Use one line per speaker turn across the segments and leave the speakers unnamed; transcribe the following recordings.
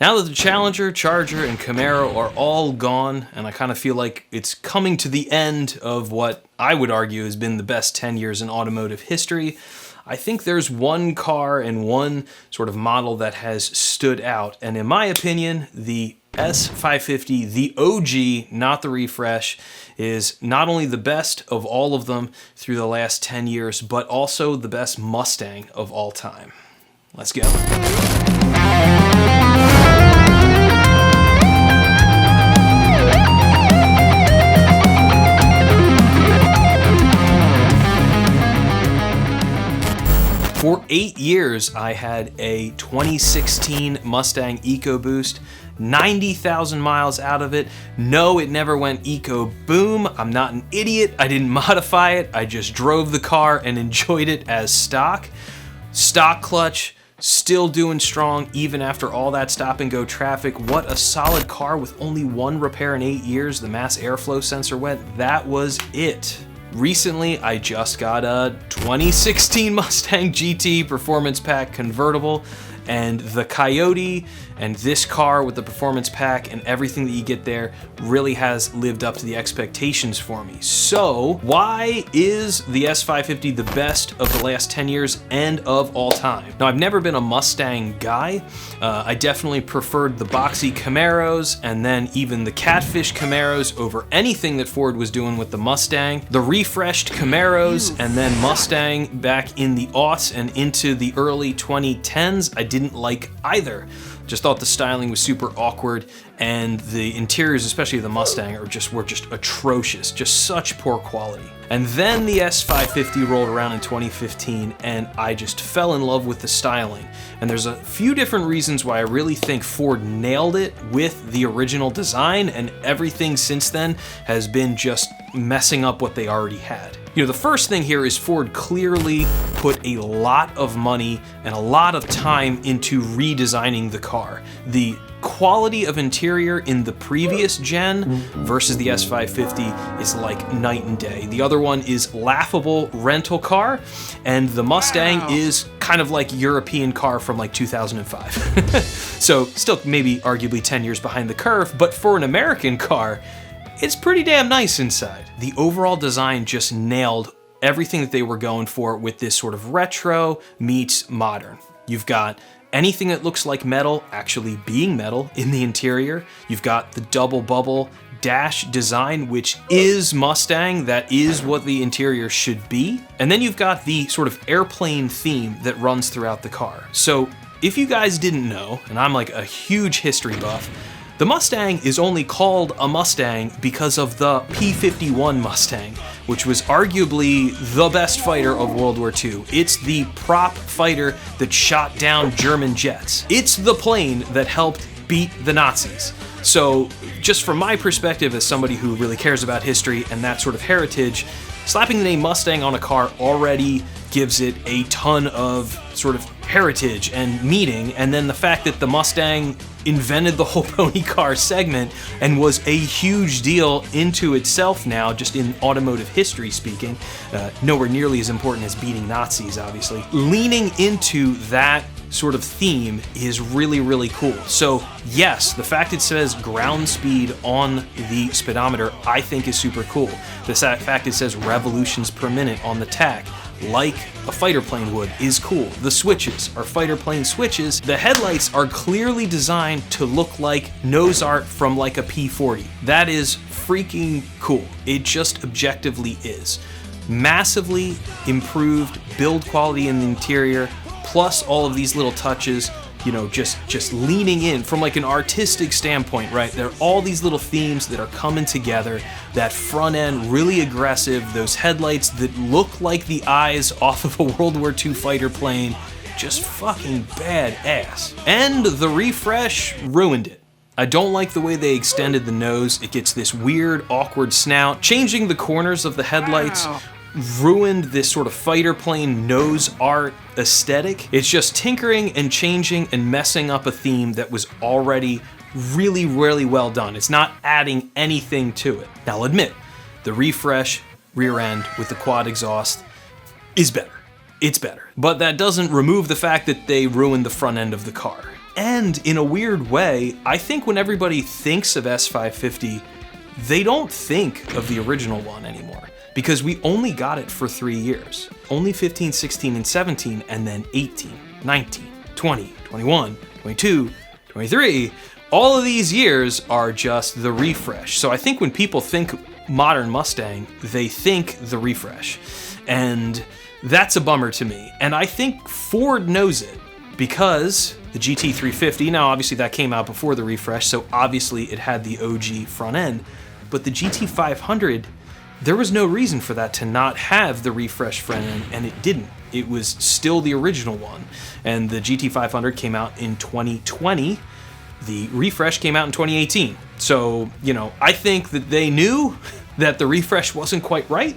Now that the Challenger, Charger, and Camaro are all gone, and I kind of feel like it's coming to the end of what I would argue has been the best 10 years in automotive history, I think there's one car and one sort of model that has stood out, and in my opinion, the S550, the OG, not the refresh, is not only the best of all of them through the last 10 years, but also the best Mustang of all time. Let's go. For 8 years, I had a 2016 Mustang EcoBoost, 90,000 miles out of it. No, it never went EcoBoom. I'm not an idiot. I didn't modify it. I just drove the car and enjoyed it as stock. Stock clutch, still doing strong even after all that stop and go traffic. What a solid car with only one repair in 8 years. The mass airflow sensor went. That was it. Recently, I just got a 2016 Mustang GT Performance Pack convertible, and the Coyote and this car with the Performance Pack and everything that you get there really has lived up to the expectations for me. So, why is the S550 the best of the last 10 years and of all time? Now, I've never been a Mustang guy. I definitely preferred the boxy Camaros and then even the catfish Camaros over anything that Ford was doing with the Mustang. The refreshed Camaros and then Mustang back in the aughts and into the early 2010s, I didn't like either. Just thought the styling was super awkward, and the interiors, especially the Mustang, were just atrocious, just such poor quality. And then the S550 rolled around in 2015, and I just fell in love with the styling. And there's a few different reasons why I really think Ford nailed it with the original design, and everything since then has been just messing up what they already had. You know, the first thing here is Ford clearly put a lot of money and a lot of time into redesigning the car. The quality of interior in the previous gen versus the S550 is like night and day. The other one is laughable rental car, and the Mustang is kind of like European car from like 2005. So still maybe arguably 10 years behind the curve, but for an American car, it's pretty damn nice inside. The overall design just nailed everything that they were going for with this sort of retro meets modern. You've got anything that looks like metal actually being metal in the interior. You've got the double bubble dash design, which is Mustang. That is what the interior should be. And then you've got the sort of airplane theme that runs throughout the car. So if you guys didn't know, and I'm like a huge history buff, the Mustang is only called a Mustang because of the P-51 Mustang, which was arguably the best fighter of World War II. It's the prop fighter that shot down German jets. It's the plane that helped beat the Nazis. So just from my perspective as somebody who really cares about history and that sort of heritage, slapping the name Mustang on a car already gives it a ton of sort of heritage and meaning, and then the fact that the Mustang invented the whole pony car segment and was a huge deal into itself now, just in automotive history speaking, nowhere nearly as important as beating Nazis, obviously. Leaning into that sort of theme is really, really cool. So yes, the fact it says ground speed on the speedometer I think is super cool. The fact it says revolutions per minute on the tach, like a fighter plane would, is cool. The switches are fighter plane switches. The headlights are clearly designed to look like nose art from like a P40. That is freaking cool. It just objectively is. Massively improved build quality in the interior, plus all of these little touches, you know, just leaning in from like an artistic standpoint, right? There are all these little themes that are coming together. That front end, really aggressive, those headlights that look like the eyes off of a World War II fighter plane, just fucking badass. And the refresh ruined it. I don't like the way they extended the nose. It gets this weird, awkward snout. Changing the corners of the headlights ruined this sort of fighter plane nose art aesthetic. It's just tinkering and changing and messing up a theme that was already really, really well done. It's not adding anything to it. Now I'll admit, the refresh rear end with the quad exhaust is better. It's better. But that doesn't remove the fact that they ruined the front end of the car. And in a weird way, I think when everybody thinks of S550, they don't think of the original one anymore, because we only got it for 3 years. Only 15, 16, and 17, and then 18, 19, 20, 21, 22, 23. All of these years are just the refresh. So I think when people think modern Mustang, they think the refresh. And that's a bummer to me. And I think Ford knows it, because the GT350, now obviously that came out before the refresh, so obviously it had the OG front end, but the GT500, there was no reason for that to not have the refresh front end, and it didn't. It was still the original one. And the GT500 came out in 2020. The refresh came out in 2018. So, you know, I think that they knew that the refresh wasn't quite right,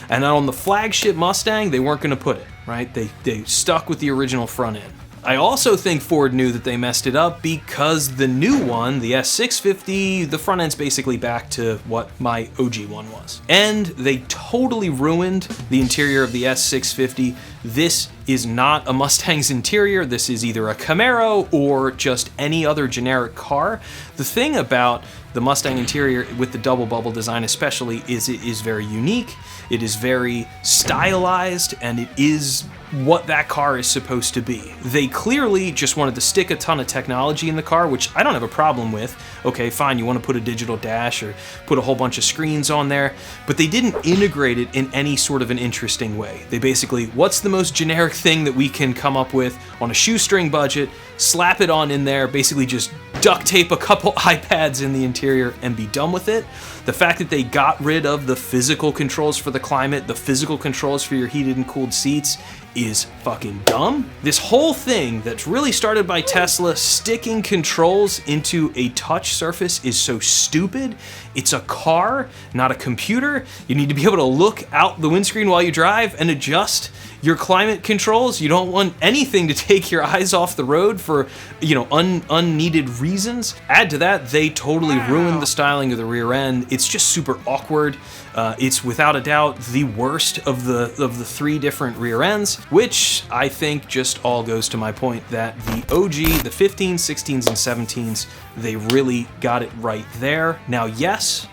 and on the flagship Mustang, they weren't gonna put it, right? They stuck with the original front end. I also think Ford knew that they messed it up, because the new one, the S650, the front end's basically back to what my OG one was. And they totally ruined the interior of the S650. This is not a Mustang's interior. This is either a Camaro or just any other generic car. The thing about the Mustang interior with the double bubble design especially is it is very unique, it is very stylized, and it is what that car is supposed to be. They clearly just wanted to stick a ton of technology in the car, which I don't have a problem with. Okay, fine, you want to put a digital dash or put a whole bunch of screens on there, but they didn't integrate it in any sort of an interesting way. They basically, what's the most generic thing that we can come up with on a shoestring budget, slap it on in there, basically just duct tape a couple iPads in the interior and be done with it. The fact that they got rid of the physical controls for the climate, the physical controls for your heated and cooled seats, is fucking dumb. This whole thing that's really started by Tesla sticking controls into a touch surface is so stupid. It's a car, not a computer. You need to be able to look out the windscreen while you drive and adjust your climate controls. You don't want anything to take your eyes off the road for, you know, unneeded reasons. Add to that, they totally ruined the styling of the rear end. It's just super awkward. It's without a doubt the worst of the 3 different rear ends, which I think just all goes to my point that the OG, the 15s, 16s, and 17s, they really got it right there. Now, yes,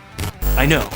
I know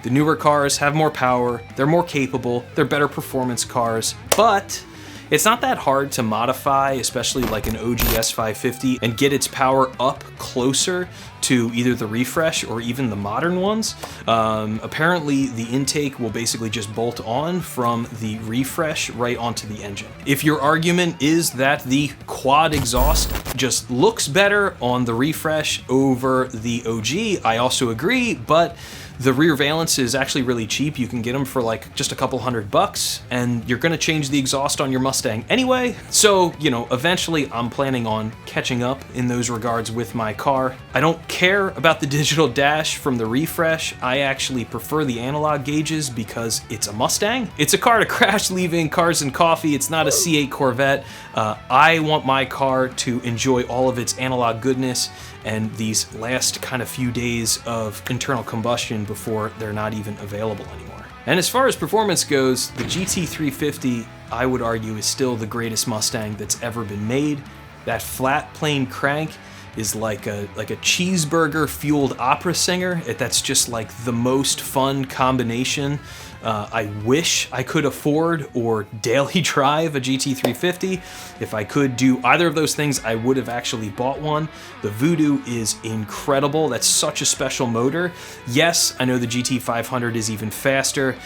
the newer cars have more power, they're more capable, they're better performance cars, but it's not that hard to modify, especially like an OG S550, and get its power up closer to either the refresh or even the modern ones. Apparently the intake will basically just bolt on from the refresh right onto the engine. If your argument is that the quad exhaust just looks better on the refresh over the OG, I also agree, but the rear valence is actually really cheap. You can get them for like just a couple $100, and you're gonna change the exhaust on your Mustang anyway. So, you know, eventually I'm planning on catching up in those regards with my car. I don't care about the digital dash from the refresh. I actually prefer the analog gauges because it's a Mustang. It's a car to crash leaving Cars and Coffee. It's not a C8 Corvette. I want my car to enjoy all of its analog goodness and these last kind of few days of internal combustion before they're not even available anymore. And as far as performance goes, the GT350, I would argue, is still the greatest Mustang that's ever been made. That flat plane crank is like a cheeseburger fueled opera singer. That's just like the most fun combination. I wish I could afford or daily drive a GT350. If I could do either of those things, I would have actually bought one. The Voodoo is incredible. That's such a special motor. Yes, I know the GT500 is even faster.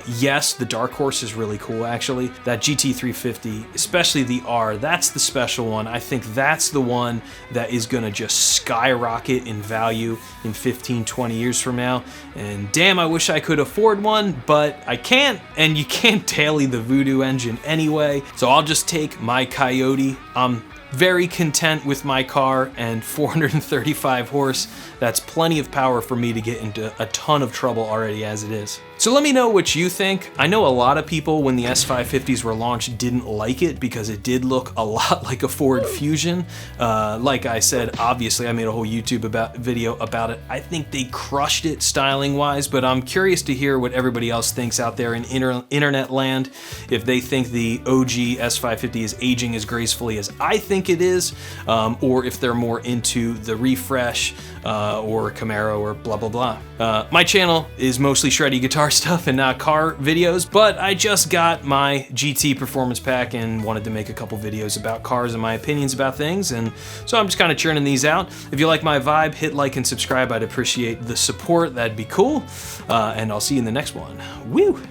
Yes, the Dark Horse is really cool, actually. That GT350, especially the R, that's the special one. I think that's the one that is gonna just skyrocket in value in 15, 20 years from now. And damn, I wish I could afford one, but I can't, and you can't daily the Voodoo engine anyway, so I'll just take my Coyote. I'm very content with my car and 435 horse. That's plenty of power for me to get into a ton of trouble already as it is. So let me know what you think. I know a lot of people, when the S550s were launched, didn't like it because it did look a lot like a Ford Fusion. Like I said, obviously I made a whole YouTube video about it. I think they crushed it styling wise, but I'm curious to hear what everybody else thinks out there in internet land. If they think the OG S550 is aging as gracefully as I think it is, or if they're more into the refresh or Camaro or blah blah blah. My channel is mostly shreddy guitar stuff and not car videos, but I just got my GT performance pack and wanted to make a couple videos about cars and my opinions about things, and so I'm just kind of churning these out. If you like my vibe, hit like and subscribe. I'd appreciate the support. That'd be cool. And I'll see you in the next one. Woo!